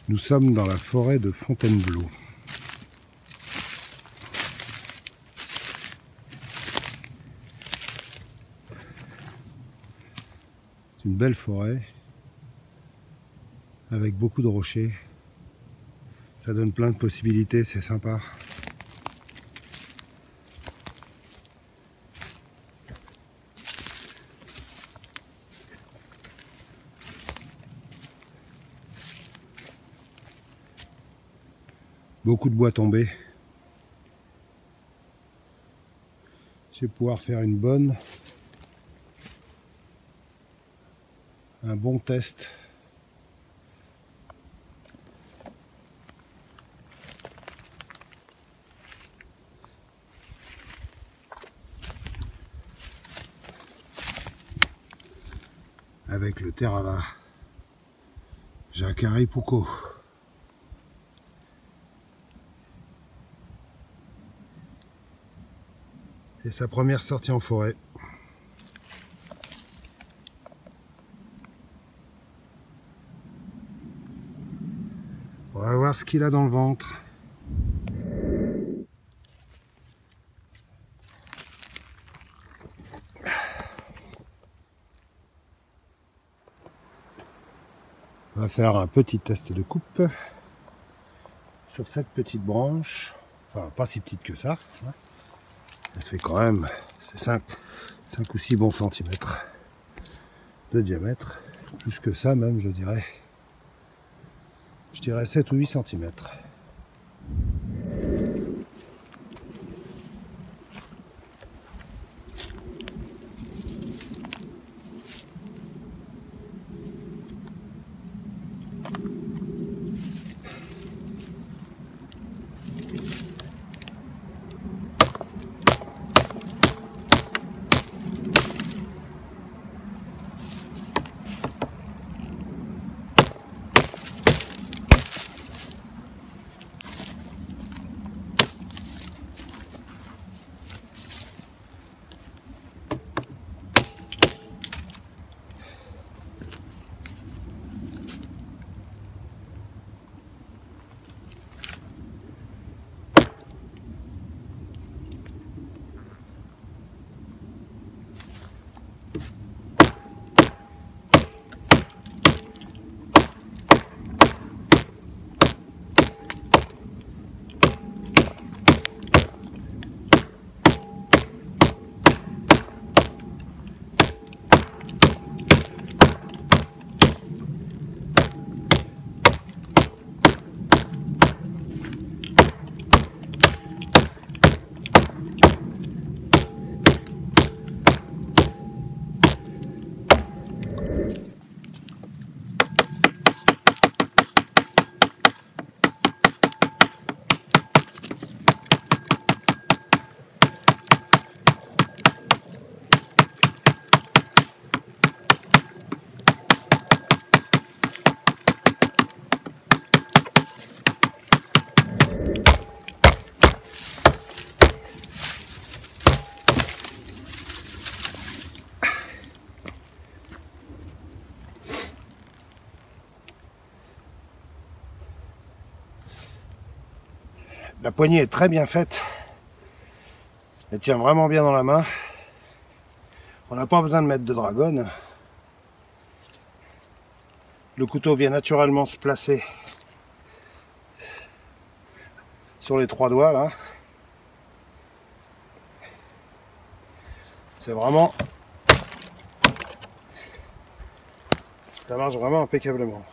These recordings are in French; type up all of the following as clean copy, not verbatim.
Nous sommes dans la forêt de Fontainebleau. C'est une belle forêt avec beaucoup de rochers. Ça donne plein de possibilités, c'est sympa. Beaucoup de bois tombé. Je vais pouvoir faire un bon test. Avec le Terava Jacare Poucault. C'est sa première sortie en forêt. On va voir ce qu'il a dans le ventre. On va faire un petit test de coupe sur cette petite branche. Enfin, pas si petite que ça. Elle fait quand même 5 ou 6 bons centimètres de diamètre. Plus que ça même, je dirais. Je dirais 7 ou 8 centimètres. La poignée est très bien faite. Elle tient vraiment bien dans la main. On n'a pas besoin de mettre de dragonne. Le couteau vient naturellement se placer sur les 3 doigts là. C'est vraiment... Ça marche vraiment impeccablement.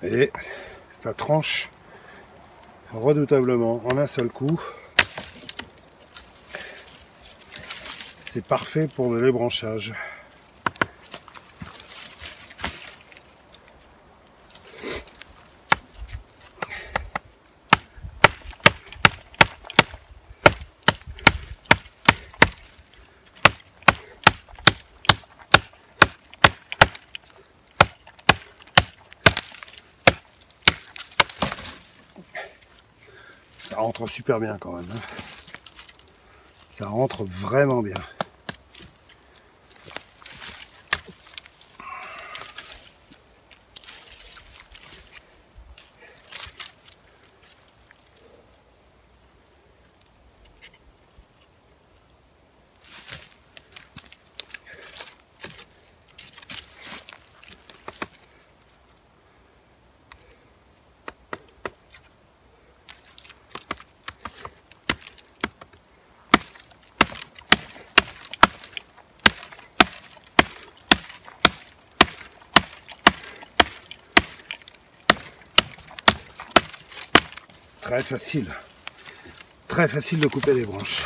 Et ça tranche redoutablement en un seul coup. C'est parfait pour le débranchage. rentre super bien quand même. Hein. Ça rentre vraiment bien. Très facile de couper des branches.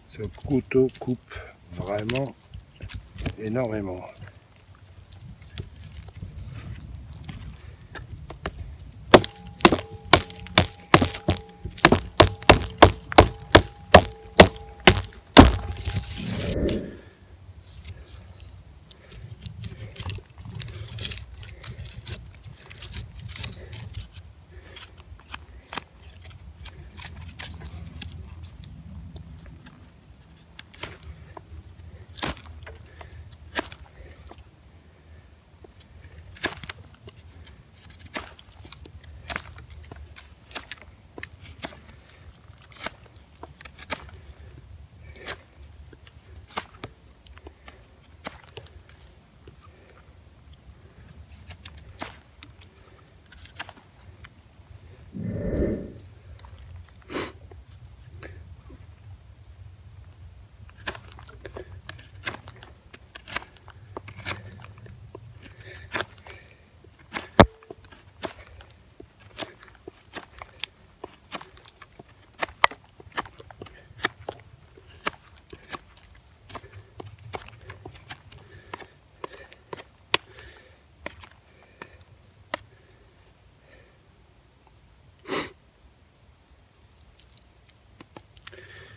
Ce couteau coupe vraiment énormément.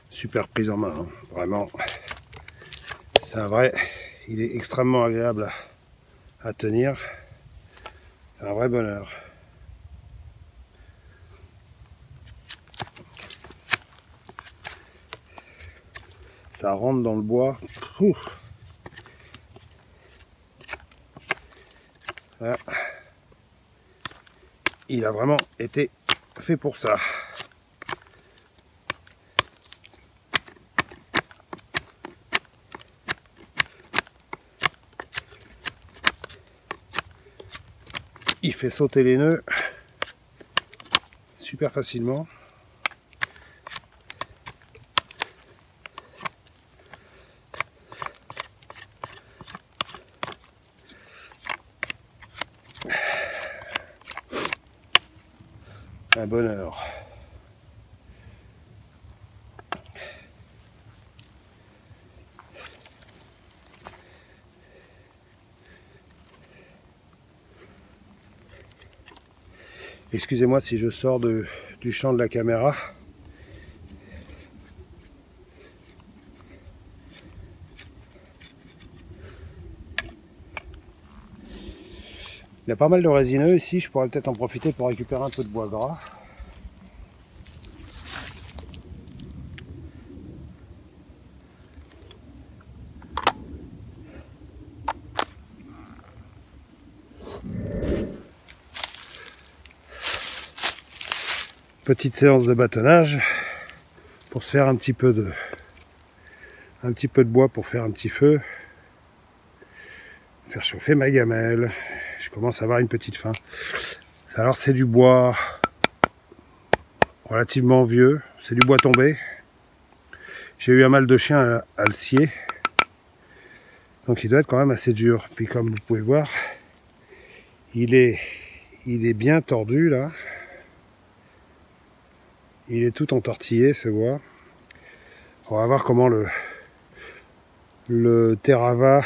Super prise en main, hein. Vraiment. C'est un vrai, il est extrêmement agréable à tenir. C'est un vrai bonheur. Ça rentre dans le bois. Ouf. Voilà. Il a vraiment été fait pour ça. Il fait sauter les nœuds super facilement. Un bonheur. Excusez-moi si je sors du champ de la caméra. Il y a pas mal de résineux ici, je pourrais peut-être en profiter pour récupérer un peu de bois gras. Petite séance de bâtonnage pour se faire un petit peu de bois pour faire un petit feu, faire chauffer ma gamelle. Je commence à avoir une petite faim. Alors c'est du bois relativement vieux, c'est du bois tombé. J'ai eu un mal de chien à le scier. Donc il doit être quand même assez dur. Puis comme vous pouvez voir, il est bien tordu là. Il est tout entortillé ce bois. On va voir comment le Terava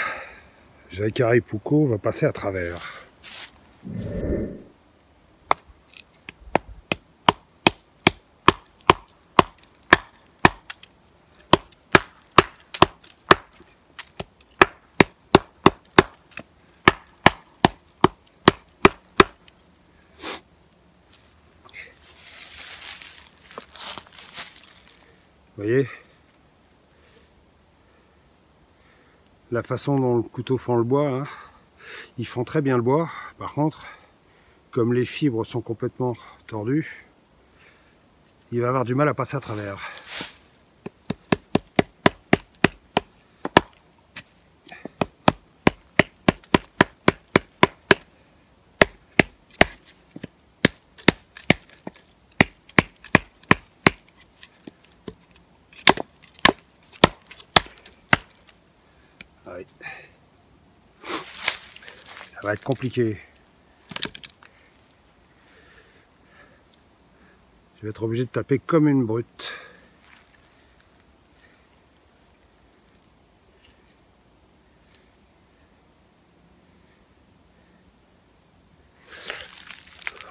Jacare Pucco va passer à travers. Vous voyez la façon dont le couteau fend le bois, hein. Il fend très bien le bois. Par contre, comme les fibres sont complètement tordues, il va avoir du mal à passer à travers. Ouais. Ça va être compliqué. Je vais être obligé de taper comme une brute.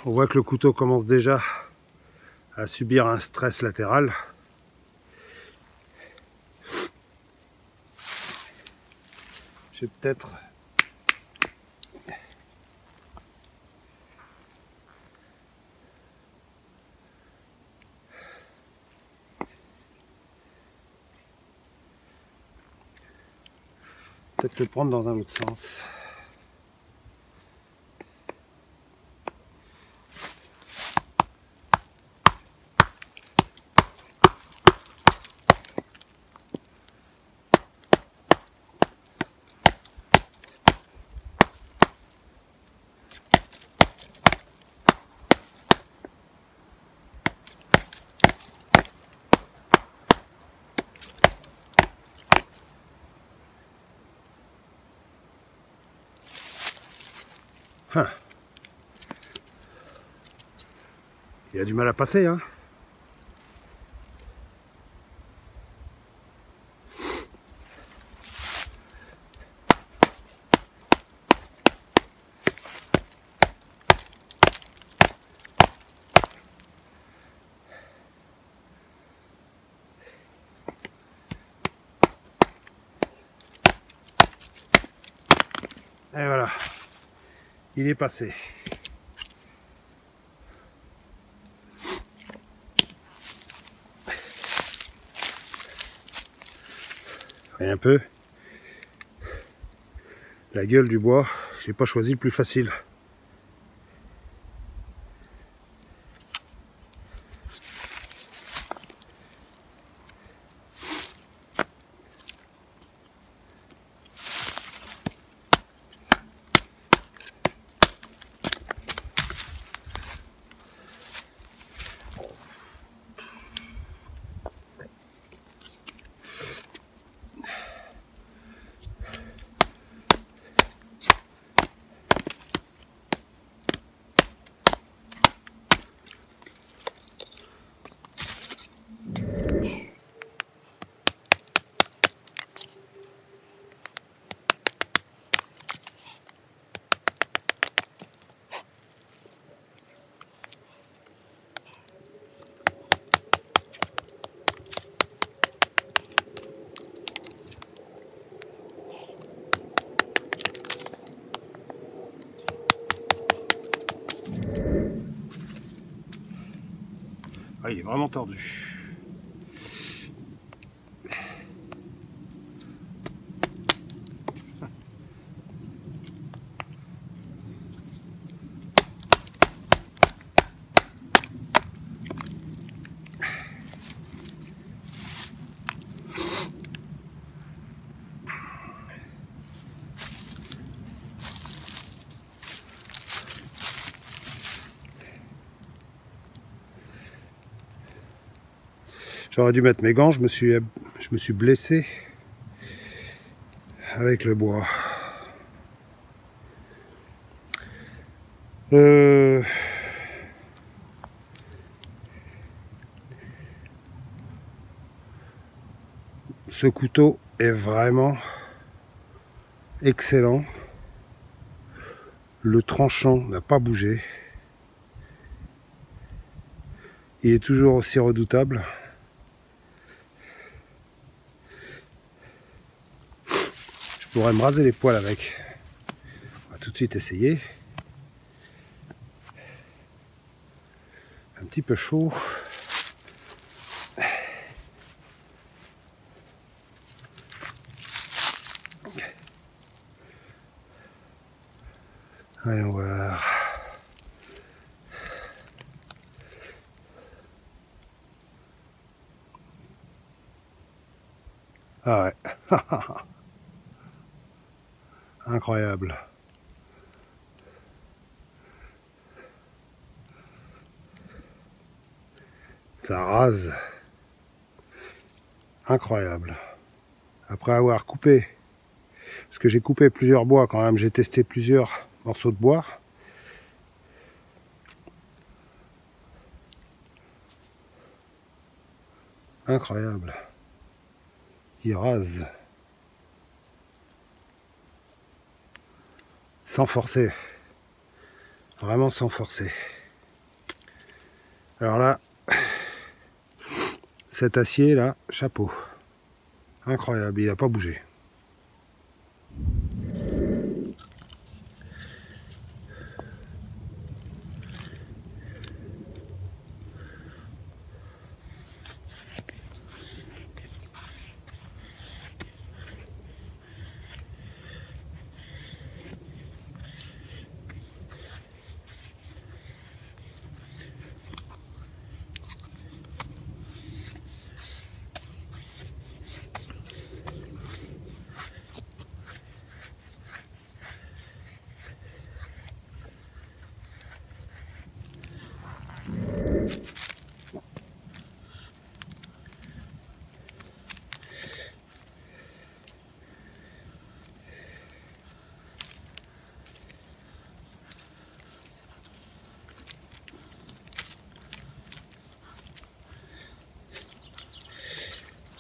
On voit que le couteau commence déjà à subir un stress latéral. Je vais peut-être le prendre dans un autre sens. Il a du mal à passer, hein. Et voilà, il est passé. Et un peu la gueule du bois, j'ai pas choisi le plus facile. Ah, il est vraiment tordu. J'aurais dû mettre mes gants, je me suis blessé avec le bois. Ce couteau est vraiment excellent. Le tranchant n'a pas bougé. Il est toujours aussi redoutable. Je pourrais me raser les poils avec. On va tout de suite essayer. Un petit peu chaud. Voyons voir. Ah ouais. Incroyable. Ça rase. Incroyable. Après avoir coupé, parce que j'ai coupé plusieurs bois quand même, j'ai testé plusieurs morceaux de bois. Incroyable. Il rase. Sans forcer. Vraiment sans forcer. Alors là, cet acier là, chapeau. Incroyable, il n'a pas bougé.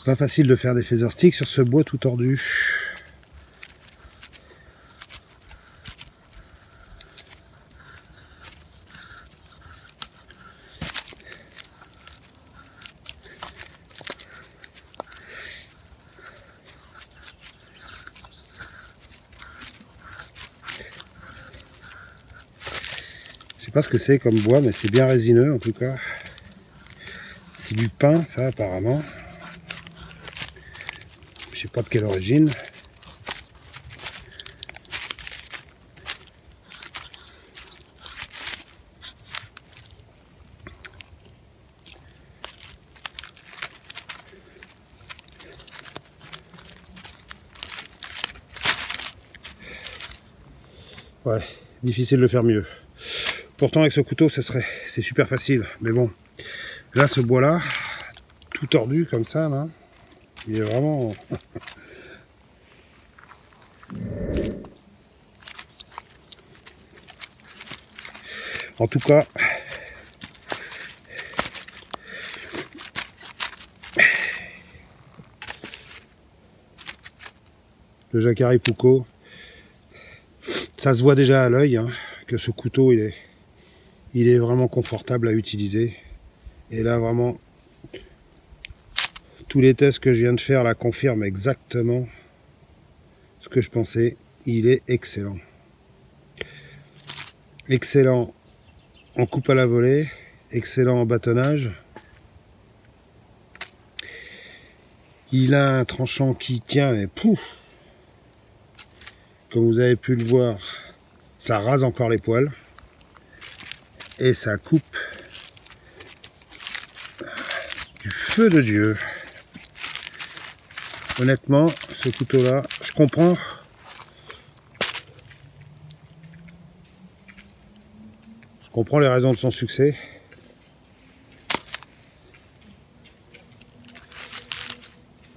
Pas facile de faire des feather sticks sur ce bois tout tordu. Je sais pas ce que c'est comme bois, mais c'est bien résineux en tout cas. C'est du pin, ça apparemment. Je sais pas de quelle origine. Ouais, difficile de faire mieux. Pourtant avec ce couteau, c'est super facile. Mais bon, là ce bois là, tout tordu comme ça, là, il est vraiment... En tout cas, le Jacare Poucault, ça se voit déjà à l'œil hein, que ce couteau il est vraiment confortable à utiliser. Et là vraiment, tous les tests que je viens de faire la confirment exactement ce que je pensais. Il est excellent. Excellent en coupe à la volée, excellent en bâtonnage. Il a un tranchant qui tient, mais pouf! Comme vous avez pu le voir, ça rase encore les poils. Et ça coupe du feu de Dieu. Honnêtement, ce couteau-là, je comprends. Je comprends les raisons de son succès.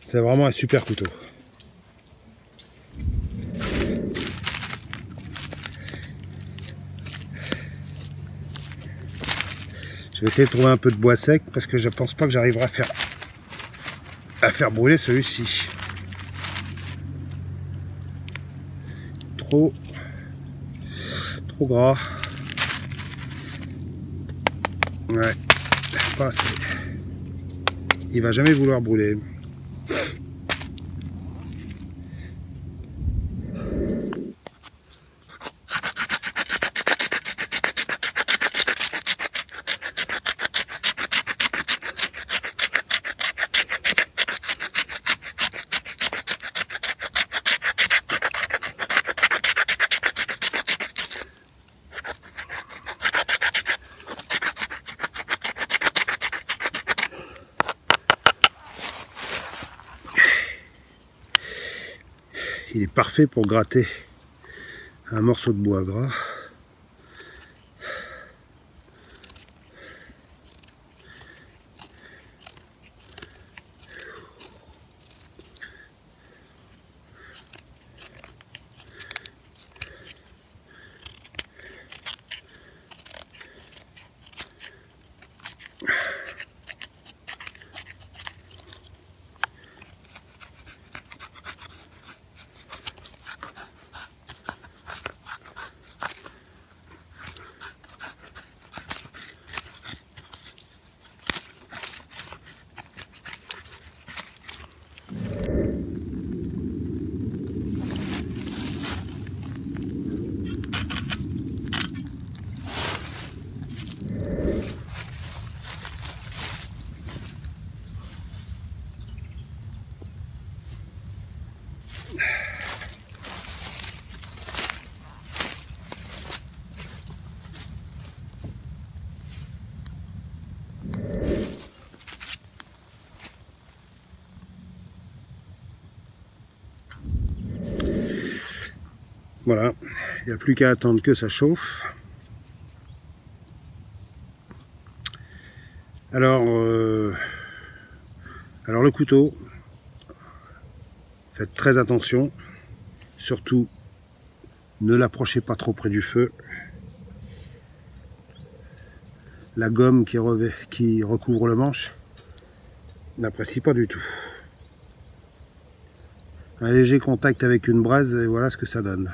C'est vraiment un super couteau. Je vais essayer de trouver un peu de bois sec parce que je pense pas que j'arriverai à faire brûler celui-ci. Trop gras. Ouais, pas assez. Il va jamais vouloir brûler. Il est parfait pour gratter un morceau de bois gras. Voilà, il n'y a plus qu'à attendre que ça chauffe. Alors le couteau, faites très attention, surtout ne l'approchez pas trop près du feu. La gomme qui recouvre le manche n'apprécie pas du tout. Un léger contact avec une braise et voilà ce que ça donne.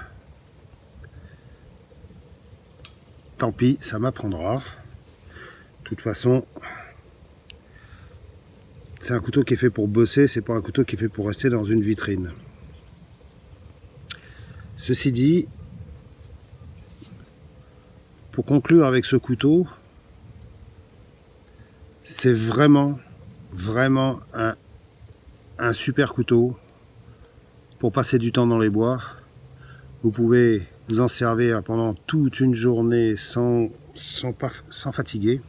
Tant pis, ça m'apprendra. De toute façon, c'est un couteau qui est fait pour bosser, c'est pas un couteau qui est fait pour rester dans une vitrine. Ceci dit, pour conclure avec ce couteau, c'est vraiment un super couteau pour passer du temps dans les bois. Vous pouvez vous en servir pendant toute une journée sans fatiguer.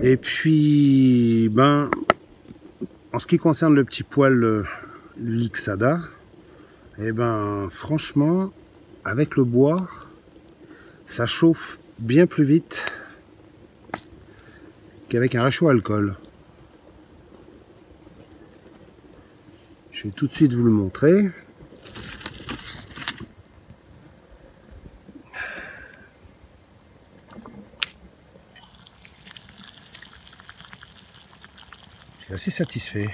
Et puis, en ce qui concerne le petit poêle Lixada, franchement, avec le bois, ça chauffe bien plus vite qu'avec un réchaud à alcool. Je vais tout de suite vous le montrer. Je suis assez satisfait.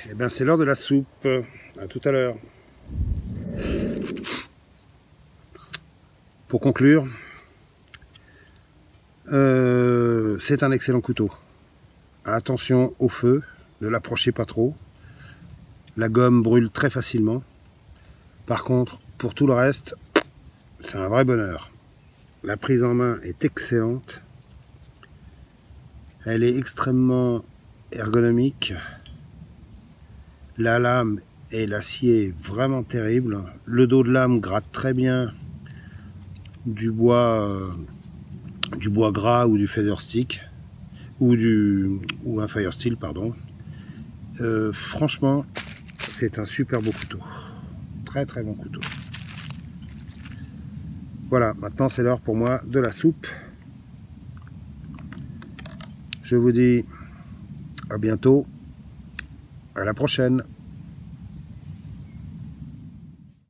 Et bien c'est l'heure de la soupe. À tout à l'heure. Pour conclure, c'est un excellent couteau. Attention au feu, ne l'approchez pas trop. La gomme brûle très facilement. Par contre, pour tout le reste, c'est un vrai bonheur. La prise en main est excellente. Elle est extrêmement ergonomique. La lame et l'acier vraiment terrible. Le dos de lame gratte très bien du bois gras ou du feather stick ou un fire steel, pardon. Franchement, c'est un super beau couteau. Très très bon couteau. Voilà, maintenant c'est l'heure pour moi de la soupe. Je vous dis À bientôt. À la prochaine.